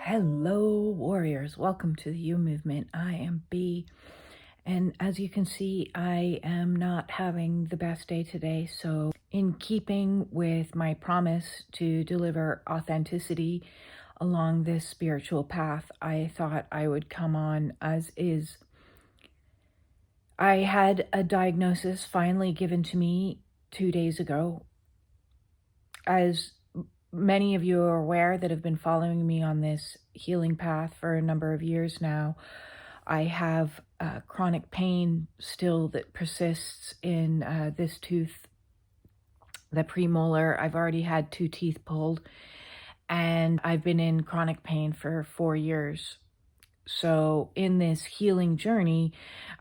Hello, warriors. Welcome to the You Movement. I am B. And as you can see, I am not having the best day today. So in keeping with my promise to deliver authenticity along this spiritual path, I thought I would come on as is. I had a diagnosis finally given to me 2 days ago. As many of you are aware that have been following me on this healing path for a number of years now, I have chronic pain still that persists in this tooth, the premolar. I've already had 2 teeth pulled, and I've been in chronic pain for 4 years. So in this healing journey,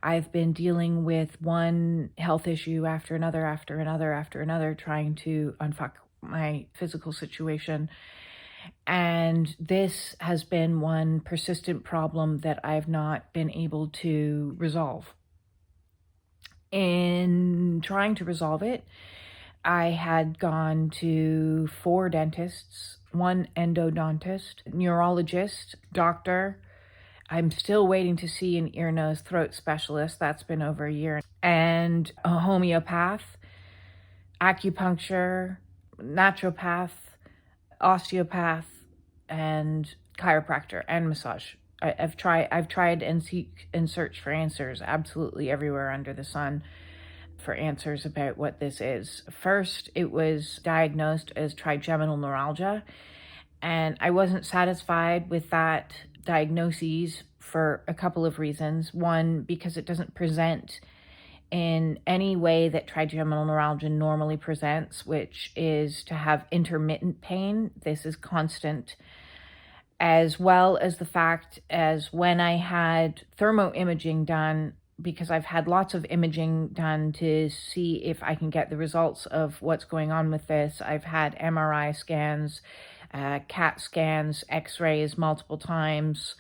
I've been dealing with one health issue after another, trying to unfuck my physical situation. And this has been one persistent problem that I've not been able to resolve. In trying to resolve it, I had gone to 4 dentists, 1 endodontist, neurologist, doctor. I'm still waiting to see an ear, nose, throat specialist. That's been over a year. And a homeopath, acupuncture, naturopath, osteopath, and chiropractor, and massage. I've tried and searched for answers absolutely everywhere under the sun for answers about what this is. First, it was diagnosed as trigeminal neuralgia, and I wasn't satisfied with that diagnosis for a couple of reasons. One, because it doesn't present in any way that trigeminal neuralgia normally presents, which is to have intermittent pain. This is constant, as well as the fact as when I had thermo-imaging done, because I've had lots of imaging done to see if I can get the results of what's going on with this. I've had MRI scans, CAT scans, x-rays multiple times,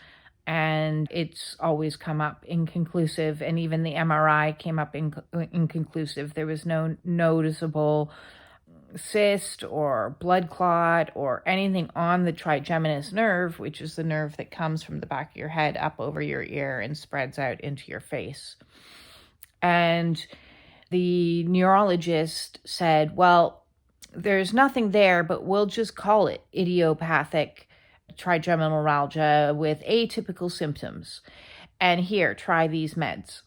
and it's always come up inconclusive. And even the MRI came up inconclusive. There was no noticeable cyst or blood clot or anything on the trigeminous nerve, which is the nerve that comes from the back of your head up over your ear and spreads out into your face. And the neurologist said, well, there's nothing there, but we'll just call it idiopathic trigeminal neuralgia with atypical symptoms. And here, try these meds.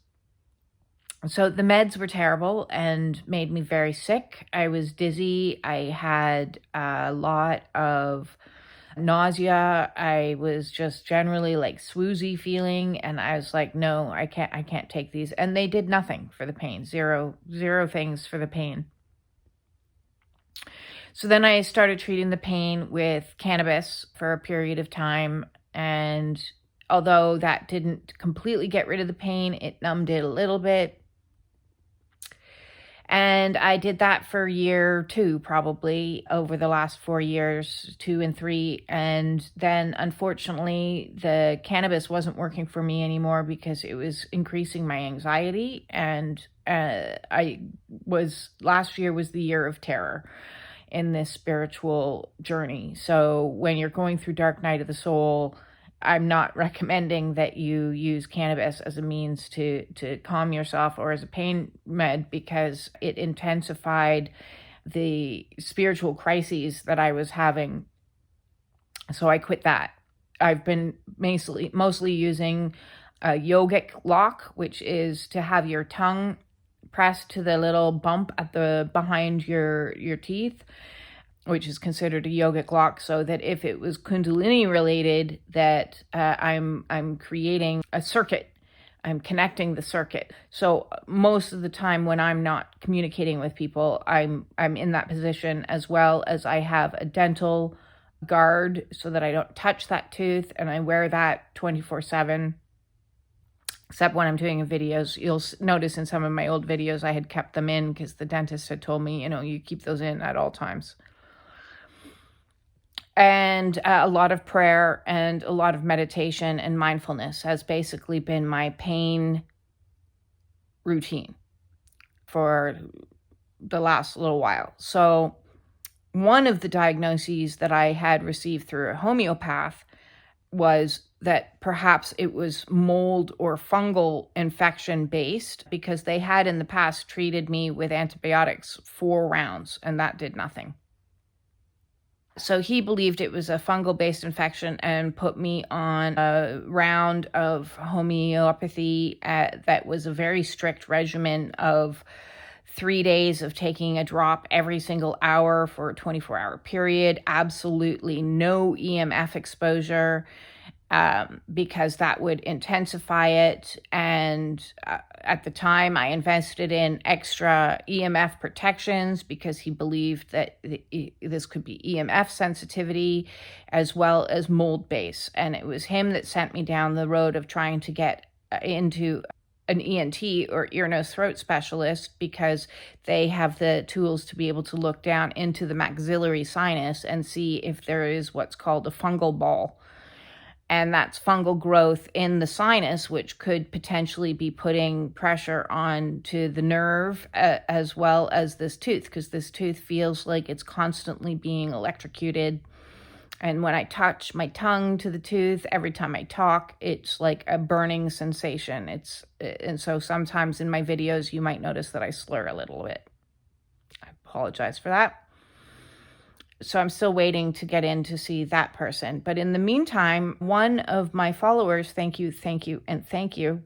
So the meds were terrible and made me very sick. I was dizzy. I had a lot of nausea. I was just generally like swoozy feeling. And I was like, no, I can't take these. And they did nothing for the pain. Zero things for the pain. So then I started treating the pain with cannabis for a period of time. And although that didn't completely get rid of the pain, it numbed it a little bit. And I did that for year 2, probably over the last 4 years, 2 and 3. And then unfortunately, the cannabis wasn't working for me anymore because it was increasing my anxiety. And last year was the year of terror in this spiritual journey. So when you're going through Dark Night of the Soul, I'm not recommending that you use cannabis as a means to calm yourself or as a pain med, because it intensified the spiritual crises that I was having. So I quit that. I've been mostly using a yogic lock, which is to have your tongue pressed to the little bump at the behind your teeth, which is considered a yogic lock, so that if it was Kundalini related, that I'm creating a circuit. I'm connecting the circuit. So most of the time when I'm not communicating with people, I'm in that position, as well as I have a dental guard so that I don't touch that tooth, and I wear that 24/7. Except when I'm doing videos. You'll notice in some of my old videos I had kept them in because the dentist had told me, you keep those in at all times. And a lot of prayer and a lot of meditation and mindfulness has basically been my pain routine for the last little while. So one of the diagnoses that I had received through a homeopath was that perhaps it was mold or fungal infection based, because they had in the past treated me with antibiotics 4 rounds and that did nothing. So he believed it was a fungal based infection and put me on a round of homeopathy that was a very strict regimen of 3 days of taking a drop every single hour for a 24-hour period. Absolutely no EMF exposure, because that would intensify it. And at the time, I invested in extra EMF protections because he believed that this could be EMF sensitivity as well as mold base. And it was him that sent me down the road of trying to get into an ENT or ear, nose, throat specialist, because they have the tools to be able to look down into the maxillary sinus and see if there is what's called a fungal ball. And that's fungal growth in the sinus, which could potentially be putting pressure on to the nerve as well as this tooth, because this tooth feels like it's constantly being electrocuted. And when I touch my tongue to the tooth, every time I talk, it's like a burning sensation. And so sometimes in my videos, you might notice that I slur a little bit. I apologize for that. So I'm still waiting to get in to see that person. But in the meantime, one of my followers, thank you, and thank you,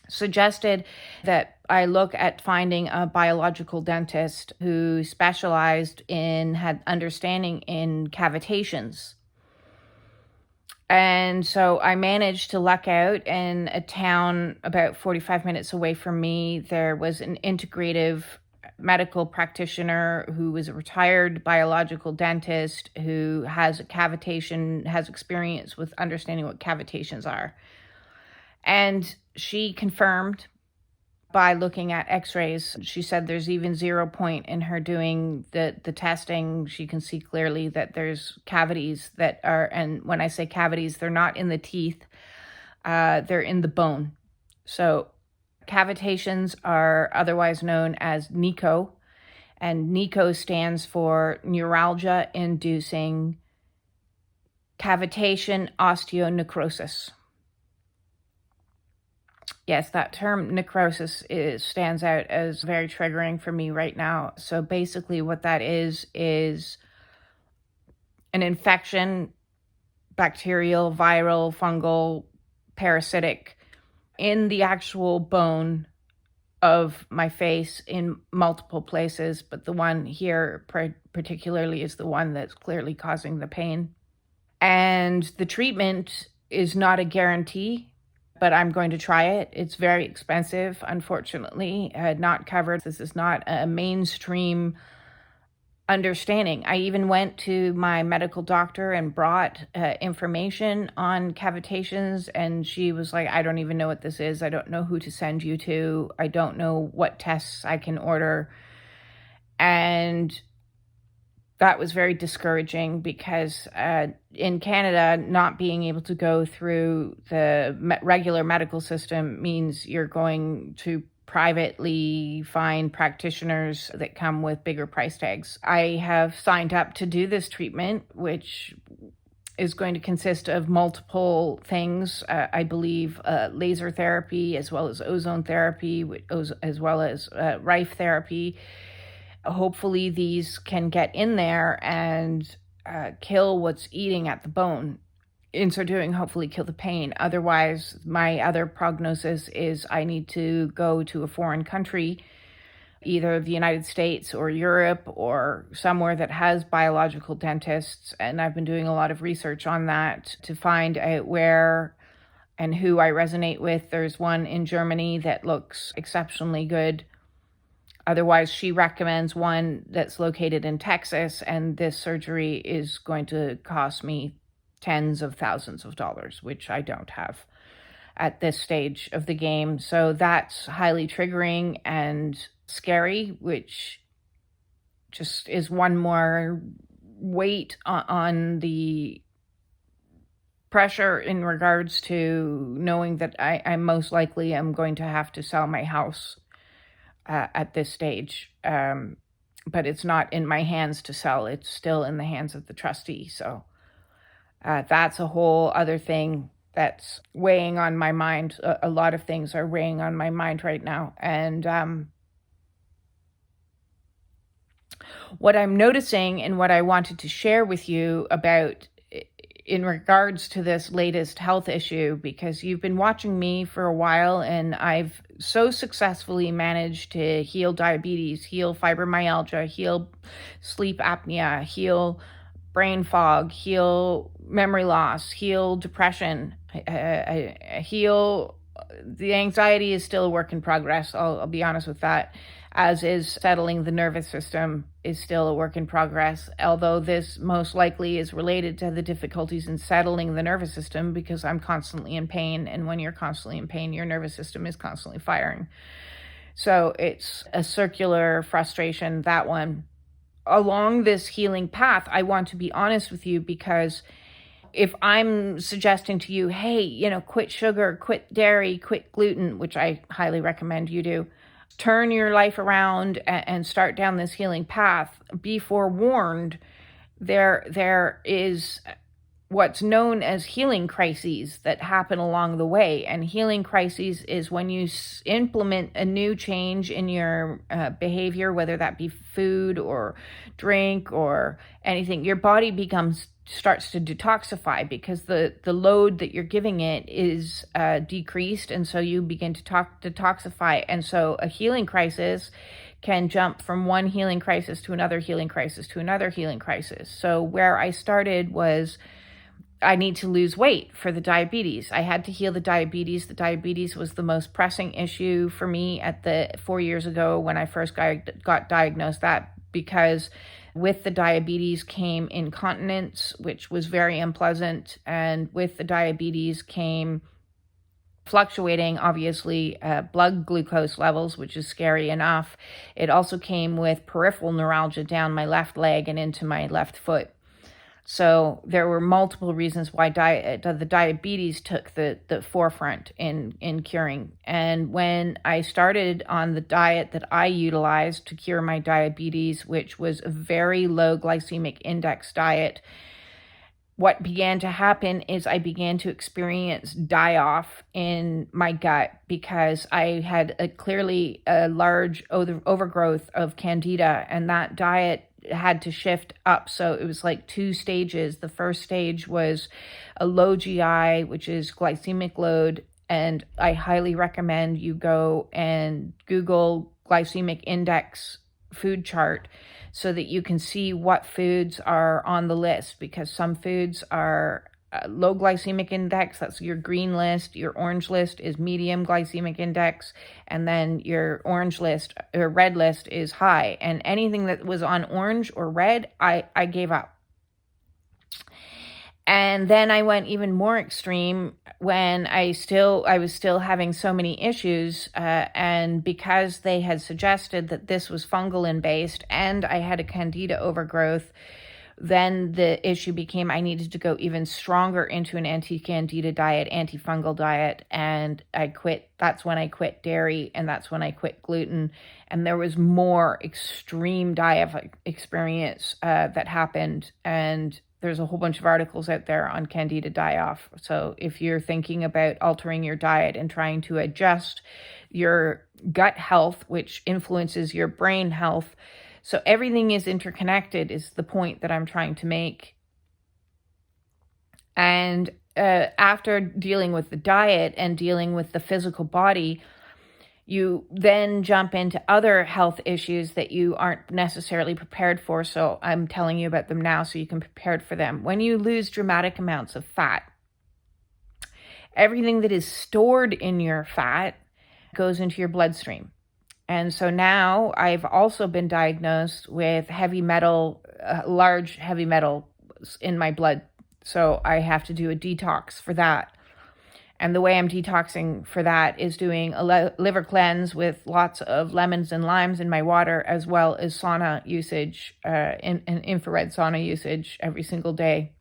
suggested that I look at finding a biological dentist who specialized in, had understanding in cavitations. And so I managed to luck out in a town about 45 minutes away from me. There was an integrative medical practitioner who was a retired biological dentist who has experience with understanding what cavitations are. And she confirmed by looking at x-rays. She said there's even 0 point in her doing the testing. She can see clearly that there's cavities that are, and when I say cavities, they're not in the teeth, they're in the bone. So cavitations are otherwise known as NICO, and NICO stands for neuralgia-inducing cavitation osteonecrosis. Yes, that term necrosis stands out as very triggering for me right now. So basically what that is an infection, bacterial, viral, fungal, parasitic, in the actual bone of my face in multiple places, but the one here particularly is the one that's clearly causing the pain. And the treatment is not a guarantee, but I'm going to try it. It's very expensive, unfortunately, not covered. This is not a mainstream understanding. I even went to my medical doctor and brought information on cavitations, and she was like, I don't even know what this is. I don't know who to send you to. I don't know what tests I can order. And that was very discouraging because in Canada, not being able to go through the regular medical system means you're going to privately find practitioners that come with bigger price tags. I have signed up to do this treatment, which is going to consist of multiple things. I believe laser therapy, as well as ozone therapy, as well as Rife therapy. Hopefully these can get in there and kill what's eating at the bone. In so doing, hopefully kill the pain. Otherwise, my other prognosis is I need to go to a foreign country, either the United States or Europe or somewhere that has biological dentists. And I've been doing a lot of research on that to find out where and who I resonate with. There's one in Germany that looks exceptionally good. Otherwise, she recommends one that's located in Texas, and this surgery is going to cost me tens of thousands of dollars, which I don't have at this stage of the game. So that's highly triggering and scary, which just is one more weight on the pressure in regards to knowing that I most likely am going to have to sell my house at this stage. But it's not in my hands to sell. It's still in the hands of the trustee. So That's a whole other thing that's weighing on my mind. A lot of things are weighing on my mind right now. And what I'm noticing and what I wanted to share with you about in regards to this latest health issue, because you've been watching me for a while and I've so successfully managed to heal diabetes, heal fibromyalgia, heal sleep apnea, heal brain fog, heal memory loss, heal depression, heal the anxiety is still a work in progress. I'll be honest with that, as is settling the nervous system is still a work in progress, although this most likely is related to the difficulties in settling the nervous system because I'm constantly in pain. And when you're constantly in pain, your nervous system is constantly firing. So it's a circular frustration, that one. Along this healing path, I want to be honest with you, because if I'm suggesting to you, hey, quit sugar, quit dairy, quit gluten, which I highly recommend you do, turn your life around and start down this healing path, be forewarned, there is what's known as healing crises that happen along the way. And healing crises is when you implement a new change in your behavior, whether that be food or drink or anything. Your body starts to detoxify because the load that you're giving it is decreased, and so you begin to detoxify. And so a healing crisis can jump from one healing crisis to another healing crisis to another healing crisis. So where I started was, I need to lose weight for the diabetes. I had to heal the diabetes. The diabetes was the most pressing issue for me 4 years ago when I first got diagnosed that, because with the diabetes came incontinence, which was very unpleasant. And with the diabetes came fluctuating, obviously, blood glucose levels, which is scary enough. It also came with peripheral neuralgia down my left leg and into my left foot. So there were multiple reasons why the diabetes took the forefront in curing. And when I started on the diet that I utilized to cure my diabetes, which was a very low glycemic index diet, what began to happen is I began to experience die-off in my gut because I had clearly a large overgrowth of candida, and that diet had to shift up. So it was like 2 stages. The first stage was a low GI, which is glycemic load. And I highly recommend you go and Google glycemic index food chart so that you can see what foods are on the list, because some foods are low glycemic index, that's your green list. Your orange list is medium glycemic index, and then your orange list or red list is high. And anything that was on orange or red, I gave up. And then I went even more extreme when I was still having so many issues, and because they had suggested that this was fungal and based, and I had a candida overgrowth, then the issue became I needed to go even stronger into an anti-candida diet, antifungal diet, and I quit. That's when I quit dairy, and that's when I quit gluten. And there was more extreme diet experience that happened, and there's a whole bunch of articles out there on candida die-off. So if you're thinking about altering your diet and trying to adjust your gut health, which influences your brain health, so everything is interconnected, is the point that I'm trying to make. And after dealing with the diet and dealing with the physical body, you then jump into other health issues that you aren't necessarily prepared for. So I'm telling you about them now so you can be prepared for them. When you lose dramatic amounts of fat, everything that is stored in your fat goes into your bloodstream. And so now I've also been diagnosed with heavy metal, large heavy metal in my blood. So I have to do a detox for that. And the way I'm detoxing for that is doing a liver cleanse with lots of lemons and limes in my water, as well as sauna usage, infrared sauna usage every single day.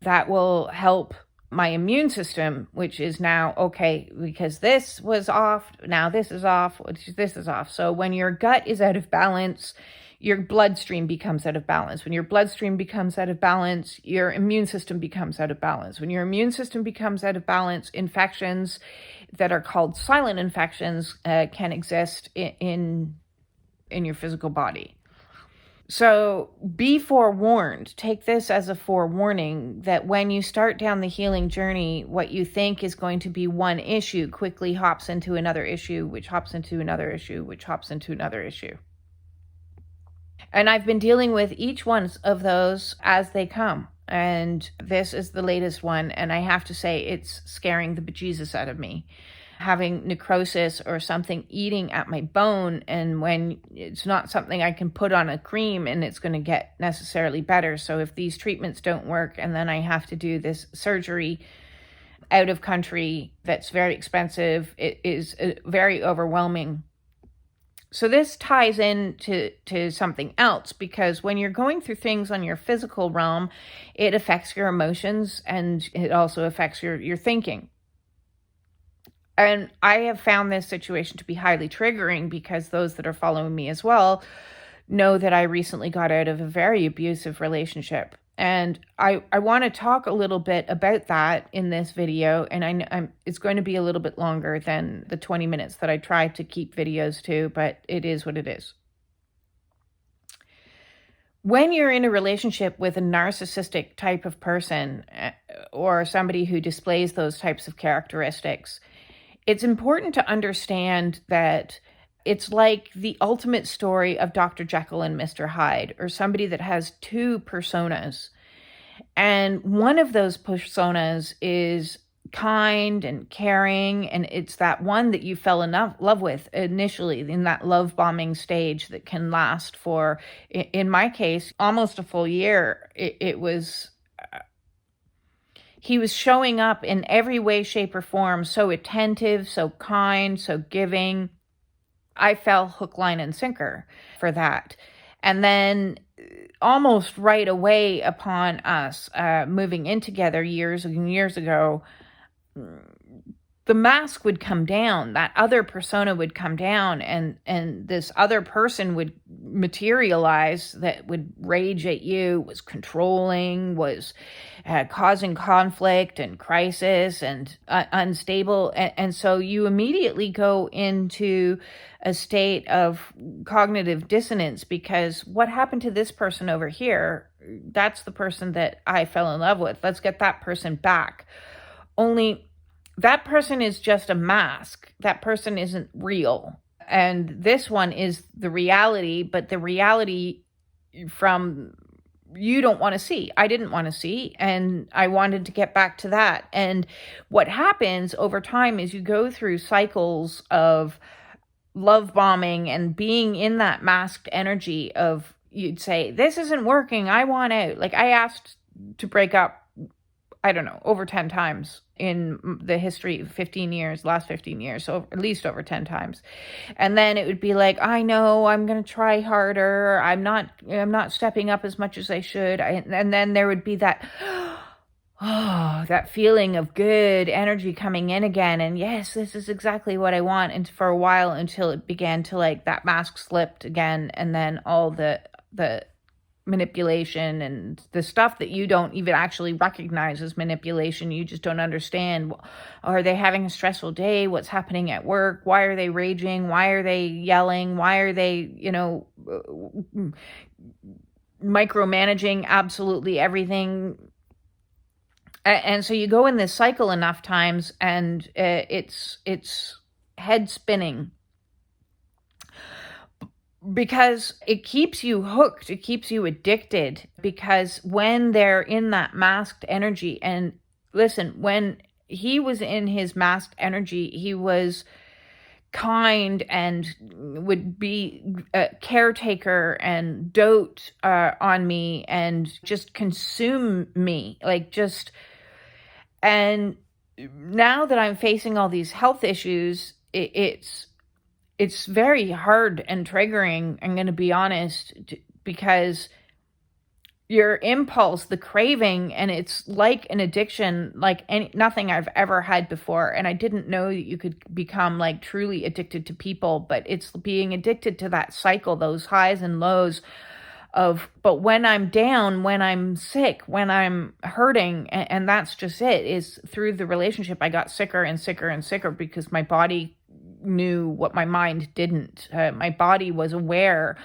That will help my immune system, which is now okay, because this was off, now this is off, this is off. So when your gut is out of balance, your bloodstream becomes out of balance. When your bloodstream becomes out of balance, your immune system becomes out of balance. When your immune system becomes out of balance, infections that are called silent infections can exist in your physical body. So be forewarned. Take this as a forewarning that when you start down the healing journey, what you think is going to be one issue quickly hops into another issue, which hops into another issue, which hops into another issue. And I've been dealing with each one of those as they come. And this is the latest one. And I have to say, it's scaring the bejesus out of me. Having necrosis or something eating at my bone, and when it's not something I can put on a cream and it's going to get necessarily better. So if these treatments don't work and then I have to do this surgery out of country that's very expensive, it is very overwhelming. So this ties into something else, because when you're going through things on your physical realm, it affects your emotions and it also affects your thinking. And I have found this situation to be highly triggering, because those that are following me as well know that I recently got out of a very abusive relationship. And I want to talk a little bit about that in this video. And it's going to be a little bit longer than the 20 minutes that I try to keep videos to, but it is what it is. When you're in a relationship with a narcissistic type of person, or somebody who displays those types of characteristics, it's important to understand that it's like the ultimate story of Dr. Jekyll and Mr. Hyde, or somebody that has two personas. And one of those personas is kind and caring, and it's that one that you fell in love with initially in that love bombing stage that can last for, in my case, almost a full year. It was... He was showing up in every way, shape, or form, so attentive, so kind, so giving. I fell hook, line, and sinker for that. And then almost right away upon us moving in together years and years ago, the mask would come down. That other persona would come down, and this other person would materialize that would rage at you, was controlling, was causing conflict and crisis and unstable. And so you immediately go into a state of cognitive dissonance, because what happened to this person over here? That's the person that I fell in love with. Let's get that person back. Only that person is just a mask. That person isn't real. And this one is the reality, but the reality from you don't want to see. I didn't want to see, and I wanted to get back to that. And what happens over time is you go through cycles of love bombing and being in that masked energy of, you'd say, this isn't working, I want out. Like, I asked to break up, I don't know, over 10 times in the history of 15 years, last 15 years, so at least over 10 times. And then it would be like, I know, I'm going to try harder. I'm not stepping up as much as I should. And then there would be that, that feeling of good energy coming in again. And yes, this is exactly what I want. And for a while, until it began to, like, that mask slipped again. And then all the manipulation and the stuff that you don't even actually recognize as manipulation, you just don't understand. Are they having a stressful day? What's happening at work? Why are they raging? Why are they yelling? Why are they, micromanaging absolutely everything? And so you go in this cycle enough times, and it's head spinning. Because it keeps you hooked, it keeps you addicted, because when they're in that masked energy, and listen, when he was in his masked energy, he was kind and would be a caretaker and dote on me and just consume me, and now that I'm facing all these health issues, it's very hard and triggering, I'm going to be honest, because your impulse, the craving, and it's like an addiction, like nothing I've ever had before. And I didn't know that you could become like truly addicted to people, but it's being addicted to that cycle, those highs and lows but when I'm down, when I'm sick, when I'm hurting, and that's just it, is through the relationship, I got sicker and sicker and sicker because my body knew what my mind didn't. My body was aware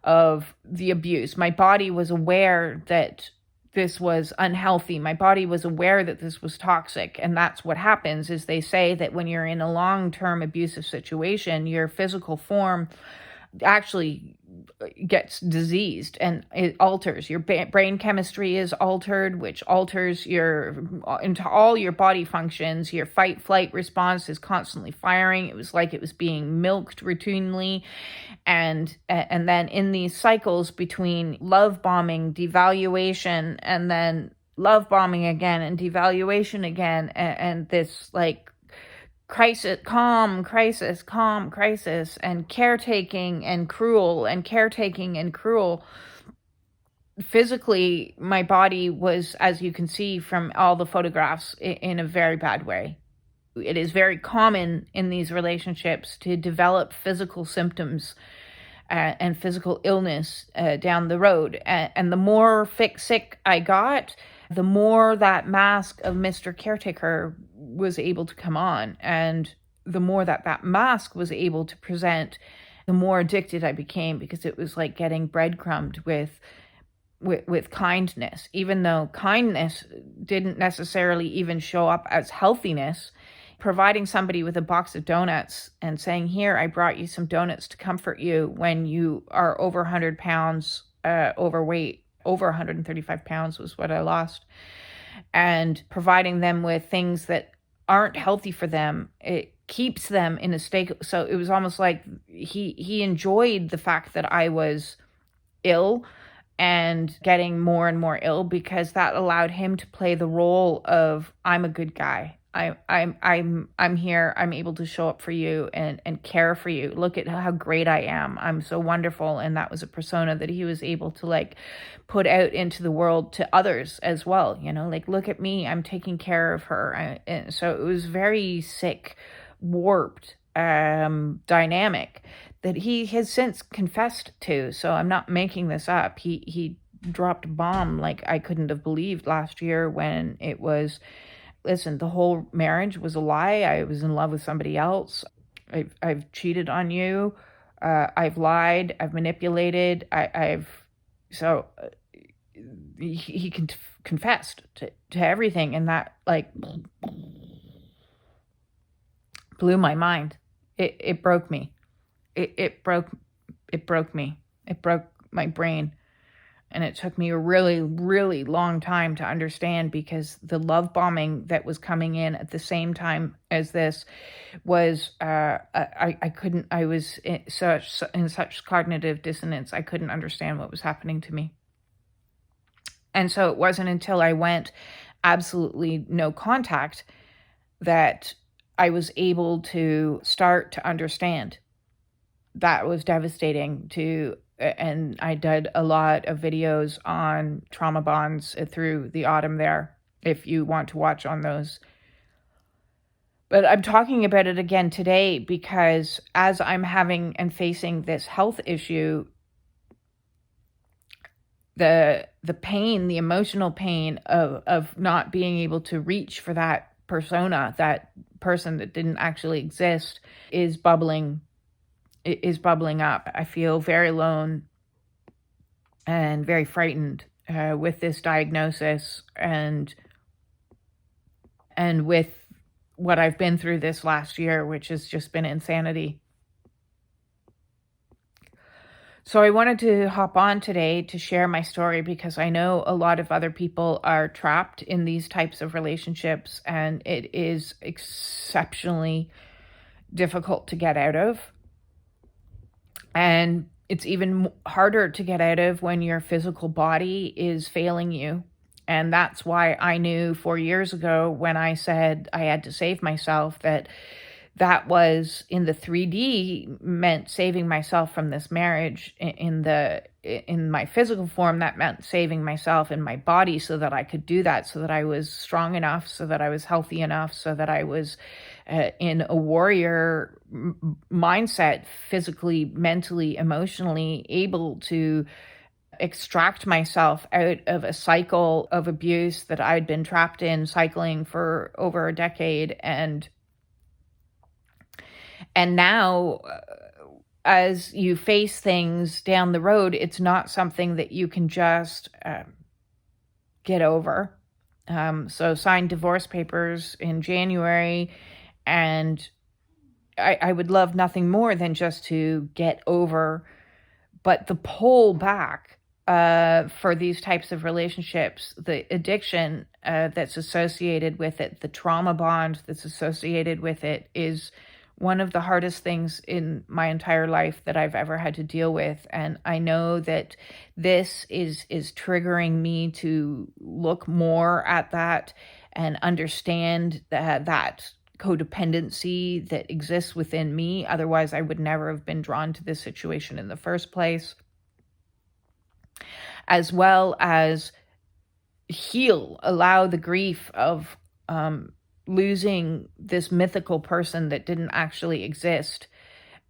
of the abuse. My body was aware that this was unhealthy. My body was aware that this was toxic. And that's what happens, is they say that when you're in a long-term abusive situation, your physical form actually gets diseased and it alters. Your brain chemistry is altered, which alters into all your body functions. Your fight flight response is constantly firing. It was like it was being milked routinely. And then in these cycles between love bombing, devaluation, and then love bombing again and devaluation again, and this like crisis, calm, crisis, calm, crisis, and caretaking and cruel, and caretaking and cruel. Physically, my body was, as you can see from all the photographs, in a very bad way. It is very common in these relationships to develop physical symptoms and physical illness down the road. And the more sick I got, the more that mask of Mr. Caretaker was able to come on. And the more that mask was able to present, the more addicted I became, because it was like getting breadcrumbed with kindness, even though kindness didn't necessarily even show up as healthiness. Providing somebody with a box of donuts and saying, here, I brought you some donuts to comfort you when you are over 100 pounds overweight. Over 135 pounds was what I lost. And providing them with things that aren't healthy for them, it keeps them in a state. So it was almost like he enjoyed the fact that I was ill and getting more and more ill, because that allowed him to play the role of, I'm a good guy. I'm here. I'm able to show up for you and care for you. Look at how great I am. I'm so wonderful. And that was a persona that he was able to like put out into the world to others as well. You know, like, look at me, I'm taking care of her. And so it was very sick, warped dynamic that he has since confessed to. So I'm not making this up. He dropped a bomb like I couldn't have believed last year when it was, listen, the whole marriage was a lie. I was in love with somebody else. I've cheated on you. I've lied. I've manipulated. He confessed to everything, and that like blew my mind. It broke me. It broke me. It broke my brain. And it took me a really, really long time to understand, because the love bombing that was coming in at the same time as this was, I was in such cognitive dissonance. I couldn't understand what was happening to me. And so it wasn't until I went absolutely no contact that I was able to start to understand. That was devastating and I did a lot of videos on trauma bonds through the autumn there, if you want to watch on those. But I'm talking about it again today because as I'm having and facing this health issue, the pain, the emotional pain of not being able to reach for that persona, that person that didn't actually exist, is bubbling up. I feel very alone and very frightened with this diagnosis and with what I've been through this last year, which has just been insanity. So I wanted to hop on today to share my story, because I know a lot of other people are trapped in these types of relationships, and it is exceptionally difficult to get out of. And it's even harder to get out of when your physical body is failing you. And that's why I knew 4 years ago, when I said I had to save myself, that that was in the 3D meant saving myself from this marriage. In my physical form, that meant saving myself in my body so that I could do that, so that I was strong enough, so that I was healthy enough, so that I was in a warrior mindset, physically, mentally, emotionally, able to extract myself out of a cycle of abuse that I'd been trapped in, cycling for over a decade. And now, as you face things down the road, it's not something that you can just get over. So signed divorce papers in January, and I would love nothing more than just to get over. But the pull back for these types of relationships, the addiction that's associated with it, the trauma bond that's associated with it, is one of the hardest things in my entire life that I've ever had to deal with. And I know that this is triggering me to look more at that and understand that codependency that exists within me. Otherwise, I would never have been drawn to this situation in the first place. As well as allow the grief of losing this mythical person that didn't actually exist,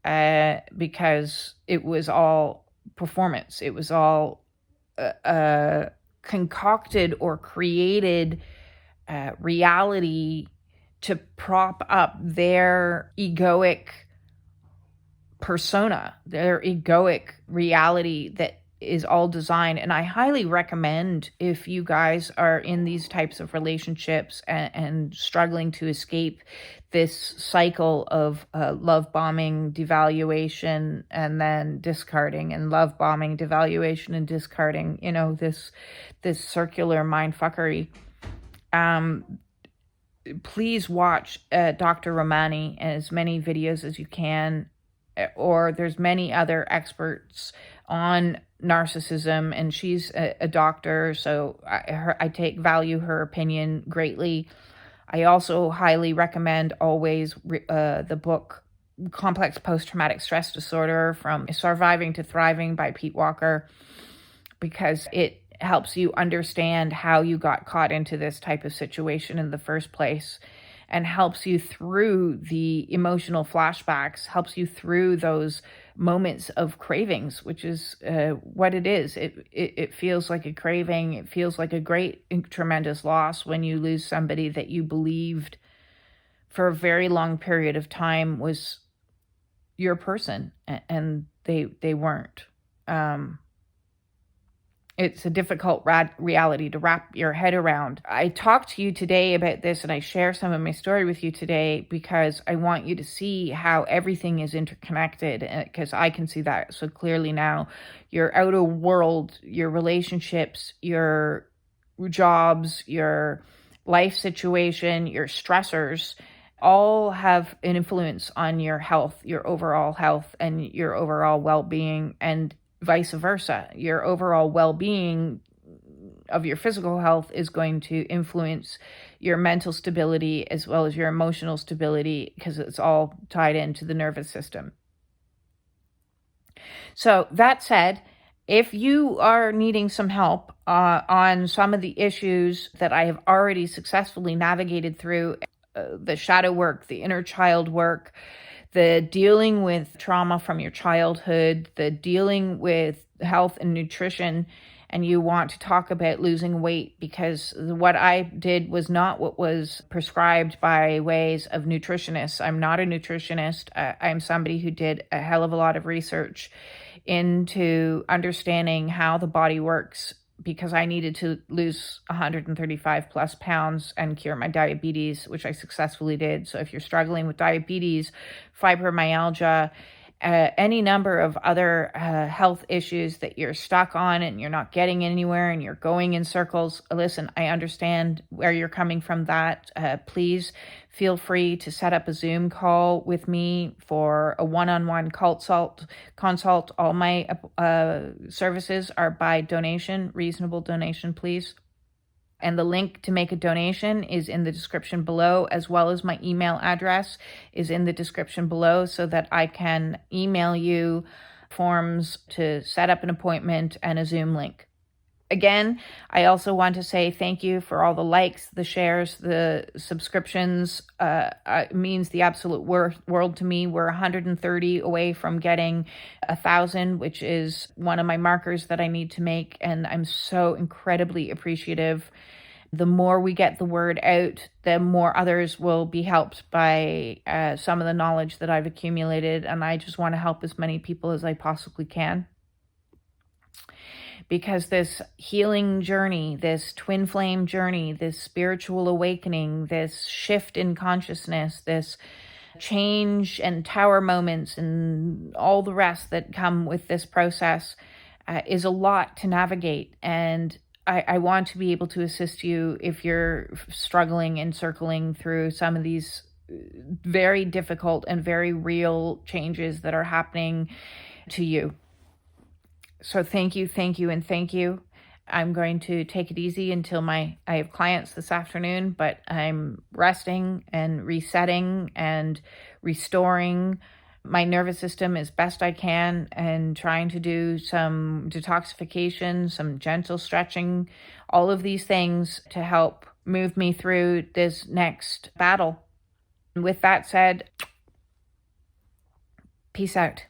because it was all performance. It was all concocted or created reality to prop up their egoic persona, their egoic reality that is all designed. And I highly recommend, if you guys are in these types of relationships and struggling to escape this cycle of love bombing, devaluation, and then discarding, and love bombing, devaluation, and discarding, this circular mind fuckery, please watch Dr. Romani and as many videos as you can, or there's many other experts on narcissism, and she's a doctor, so I value her opinion greatly. I also highly recommend always the book Complex Post-Traumatic Stress Disorder, From Surviving to Thriving by Pete Walker, because it helps you understand how you got caught into this type of situation in the first place, and helps you through the emotional flashbacks, helps you through those moments of cravings, which is what it is. It feels like a craving. It feels like a great, tremendous loss when you lose somebody that you believed for a very long period of time was your person, and they weren't. It's a difficult reality to wrap your head around. I talked to you today about this, and I share some of my story with you today because I want you to see how everything is interconnected, because I can see that so clearly now. Your outer world, your relationships, your jobs, your life situation, your stressors, all have an influence on your health, your overall health, and your overall well-being, and vice versa. Your overall well-being of your physical health is going to influence your mental stability as well as your emotional stability, because it's all tied into the nervous system. So that said, if you are needing some help on some of the issues that I have already successfully navigated through, the shadow work, the inner child work, the dealing with trauma from your childhood, the dealing with health and nutrition, and you want to talk about losing weight, because what I did was not what was prescribed by ways of nutritionists. I'm not a nutritionist. I'm somebody who did a hell of a lot of research into understanding how the body works, because I needed to lose 135 plus pounds and cure my diabetes, which I successfully did. So if you're struggling with diabetes, fibromyalgia, any number of other health issues that you're stuck on and you're not getting anywhere and you're going in circles, listen, I understand where you're coming from that. Please feel free to set up a Zoom call with me for a one-on-one consult. All my services are by donation, reasonable donation, please. And the link to make a donation is in the description below, as well as my email address is in the description below, so that I can email you forms to set up an appointment and a Zoom link. Again, I also want to say thank you for all the likes, the shares, the subscriptions. It means the absolute world to me. We're 130 away from getting 1,000, which is one of my markers that I need to make. And I'm so incredibly appreciative. The more we get the word out, the more others will be helped by some of the knowledge that I've accumulated. And I just want to help as many people as I possibly can. Because this healing journey, this twin flame journey, this spiritual awakening, this shift in consciousness, this change and tower moments and all the rest that come with this process is a lot to navigate. And I want to be able to assist you if you're struggling and circling through some of these very difficult and very real changes that are happening to you. So thank you, and thank you. I'm going to take it easy until I have clients this afternoon, but I'm resting and resetting and restoring my nervous system as best I can, and trying to do some detoxification, some gentle stretching, all of these things to help move me through this next battle. With that said, peace out.